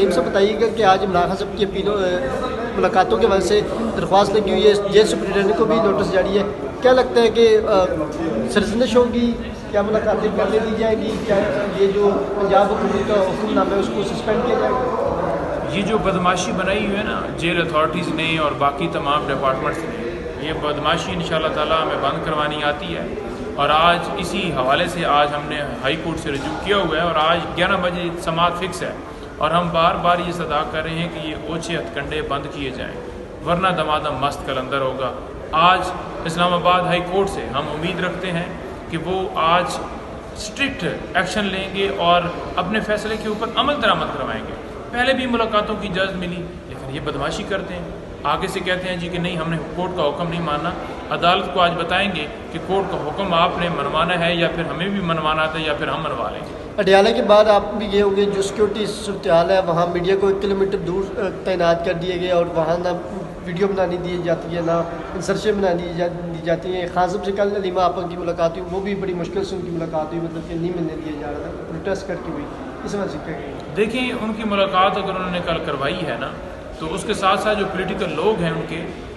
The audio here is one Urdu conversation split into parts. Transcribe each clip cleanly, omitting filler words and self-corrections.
نعیم صاحب بتائیے گا کہ آج عمران خان صاحب کی اپیلوں ملاقاتوں کے وجہ سے درخواست لگی ہوئی ہے، جیل سپرنٹینڈنٹ کو بھی نوٹس جاری ہے، کیا لگتا ہے کہ سرزنش ہوگی، کیا ملاقاتیں کرنے دی جائیں گی، کیا یہ جو پنجاب حکومت کا حکم نامہ ہے اس کو سسپینڈ کیا جائے گا؟ یہ جو بدماشی بنائی ہوئی ہے نا جیل اتھارٹیز نے اور باقی تمام ڈپارٹمنٹس نے، یہ بدماشی انشاءاللہ تعالیٰ ہمیں بند کروانی آتی ہے، اور آج اسی حوالے سے آج ہم نے ہائی کورٹ سے رجوع کیا ہوا ہے، اور آج 11 بجے سماعت فکس ہے، اور ہم بار بار یہ صدا کر رہے ہیں کہ یہ اوچھے ہتھ کنڈے بند کیے جائیں، ورنہ دمادم مست قلندر ہوگا۔ آج اسلام آباد ہائی کورٹ سے ہم امید رکھتے ہیں کہ وہ آج اسٹرکٹ ایکشن لیں گے اور اپنے فیصلے کے اوپر عمل درآمد کروائیں گے۔ پہلے بھی ملاقاتوں کی اجازت ملی، لیکن یہ بدماشی کرتے ہیں، آگے سے کہتے ہیں جی کہ نہیں ہم نے کورٹ کا حکم نہیں ماننا۔ عدالت کو آج بتائیں گے کہ کورٹ کا حکم آپ نے منوانا ہے یا پھر ہمیں بھی منوانا تھا یا پھر ہم منوا لیں گے۔ اڈیالہ کے بعد آپ بھی گئے ہوں گے، جو سیکورٹی صورتحال ہے وہاں میڈیا کو 1 کلومیٹر دور تعینات کر دیے گئے، اور وہاں نہ ویڈیو بنانی دی جاتی ہے، نہ انسرشن بنانی دی جاتی ہے۔ خان صاحب سے کل علیمہ آپا کی ملاقات ہوئی، وہ بھی بڑی مشکل سے ان کی ملاقات ہوئی، مطلب کہ نہیں ملنے دیا جا رہا تھا، پروٹیسٹ کر کے ہوئی، اس وجہ سے کیا کہیں؟ دیکھیں ان کی ملاقات اگر انہوں نے کل کروائی ہے نا، تو اس کے ساتھ ساتھ جو پولیٹیکل لوگ ہیں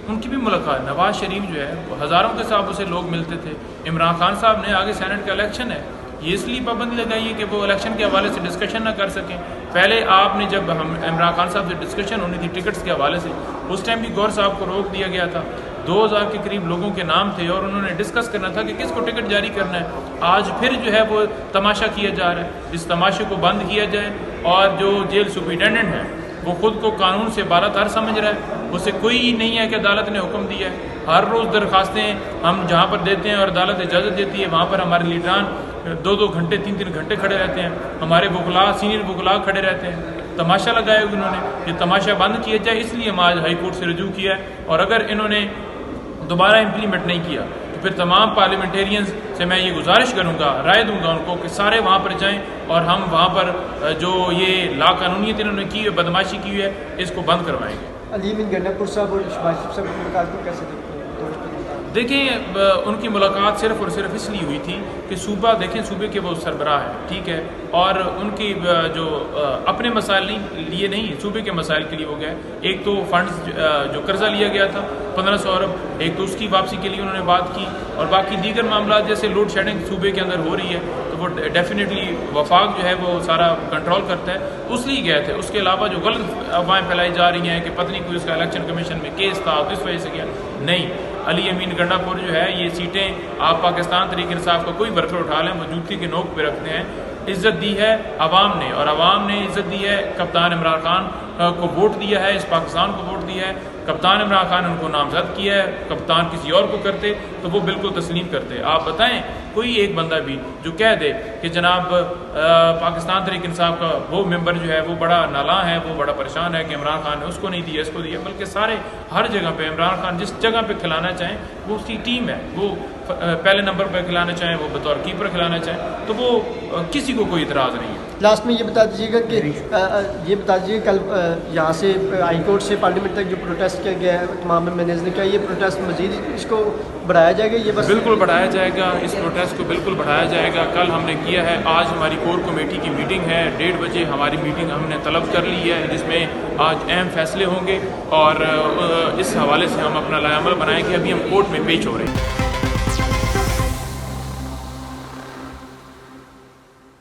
ان کی بھی ملاقات، نواز شریف جو ہے وہ ہزاروں کے حساب سے لوگ ملتے تھے، عمران خان صاحب نے آگے سینٹ کا الیکشن ہے، یہ اس لیے پابندی لگائی ہے کہ وہ الیکشن کے حوالے سے ڈسکشن نہ کر سکیں۔ پہلے آپ نے جب ہم عمران خان صاحب سے ڈسکشن ہونی تھی ٹکٹس کے حوالے سے، اس ٹائم بھی گور صاحب کو روک دیا گیا تھا، 2000 کے قریب لوگوں کے نام تھے اور انہوں نے ڈسکس کرنا تھا کہ کس کو ٹکٹ جاری کرنا ہے۔ آج پھر جو ہے وہ تماشا کیا جا رہا ہے، اس تماشے کو بند کیا جائے، اور جو جیل سپرنٹینڈنٹ ہے وہ خود کو قانون سے بالہ تر سمجھ رہا ہے، اسے کوئی نہیں ہے کہ عدالت نے حکم دیا ہے۔ ہر روز درخواستیں ہم جہاں پر دیتے ہیں اور عدالت اجازت دیتی ہے، وہاں پر ہمارے لیڈران 2 گھنٹے 3 گھنٹے کھڑے رہتے ہیں، ہمارے وکلاء سینئر وکلاء کھڑے رہتے ہیں۔ تماشا لگایا انہوں نے، یہ تماشا بند کیا جائے، اس لیے ہم آج ہائی کورٹ سے رجوع کیا ہے، اور اگر انہوں نے دوبارہ امپلیمنٹ نہیں کیا تو پھر تمام پارلیمنٹیرینز سے میں یہ گزارش کروں گا، رائے دوں گا ان کو کہ سارے وہاں پر جائیں، اور ہم وہاں پر جو یہ لا قانونیت انہوں نے کی ہے، بدماشی کی ہے، اس کو بند کروائیں گے۔ علیم گنڈا پور صاحب اور شہباز شریف صاحب کی ملاقات کو کیسے دیکھتے ہیں؟ دیکھیں ان کی ملاقات صرف اور صرف اس لیے ہوئی تھی کہ صوبہ دیکھیں، صوبے کے وہ سربراہ ہیں، ٹھیک ہے، اور ان کی جو اپنے مسائل لیے نہیں، صوبے کے مسائل کے لیے ہو گئے۔ ایک تو فنڈز جو قرضہ لیا گیا تھا 1500 ارب، ایک تو اس کی واپسی کے لیے انہوں نے بات کی، اور باقی دیگر معاملات جیسے لوڈ شیڈنگ صوبے کے اندر ہو رہی ہے تو وہ ڈیفینیٹلی وفاق جو ہے وہ سارا کنٹرول کرتا ہے، اس لیے گئے تھے۔ اس کے علاوہ جو غلط افواہیں پھیلائی جا رہی ہیں کہ پتہ نہیں کوئی اس کا الیکشن کمیشن میں کیس تھا تو اس وجہ سے گیا، نہیں۔ علی امین گنڈا پور جو ہے یہ سیٹیں آپ پاکستان تحریک انصاف کا کوئی ورکر اٹھا لیں، وہ جوتی کے نوک پہ رکھتے ہیں۔ عزت دی ہے عوام نے، اور عوام نے عزت دی ہے کپتان عمران خان کو ووٹ دیا ہے، اس پاکستان کو ووٹ دیا ہے۔ کپتان عمران خان نے ان کو نامزد کیا ہے، کپتان کسی اور کو کرتے تو وہ بالکل تسلیم کرتے۔ آپ بتائیں کوئی ایک بندہ بھی جو کہہ دے کہ جناب پاکستان تحریک انصاف کا وہ ممبر جو ہے وہ بڑا نالاں ہے، وہ بڑا پریشان ہے کہ عمران خان نے اس کو نہیں دیا، اس کو دیا، بلکہ سارے ہر جگہ پہ عمران خان جس جگہ پہ کھلانا چاہیں وہ اس کی ٹیم ہے، وہ پہلے نمبر پہ کھلانا چاہیں، وہ بطور کیپر کھلانا چاہیں، تو وہ کسی کو کوئی اعتراض نہیں ہے۔ لاسٹ میں یہ بتا دیجیے گا کہ کل یہاں سے ہائی کورٹ سے پارلیمنٹ تک جو پروٹیسٹ کیا گیا ہے تمام مینیجر نے، کیا یہ پروٹیسٹ مزید اس کو بڑھایا جائے گا؟ یہ بس بالکل بڑھایا جائے گا، اس پروٹیسٹ کو بالکل بڑھایا جائے گا۔ کل ہم نے کیا ہے، آج ہماری کور کمیٹی کی میٹنگ ہے، 1:30 بجے ہماری میٹنگ ہم نے طلب کر لی ہے، جس میں آج اہم فیصلے ہوں گے، اور اس حوالے سے ہم اپنا لائحہ عمل بنائیں گے۔ ابھی ہم کورٹ میں پیش ہو رہے ہیں۔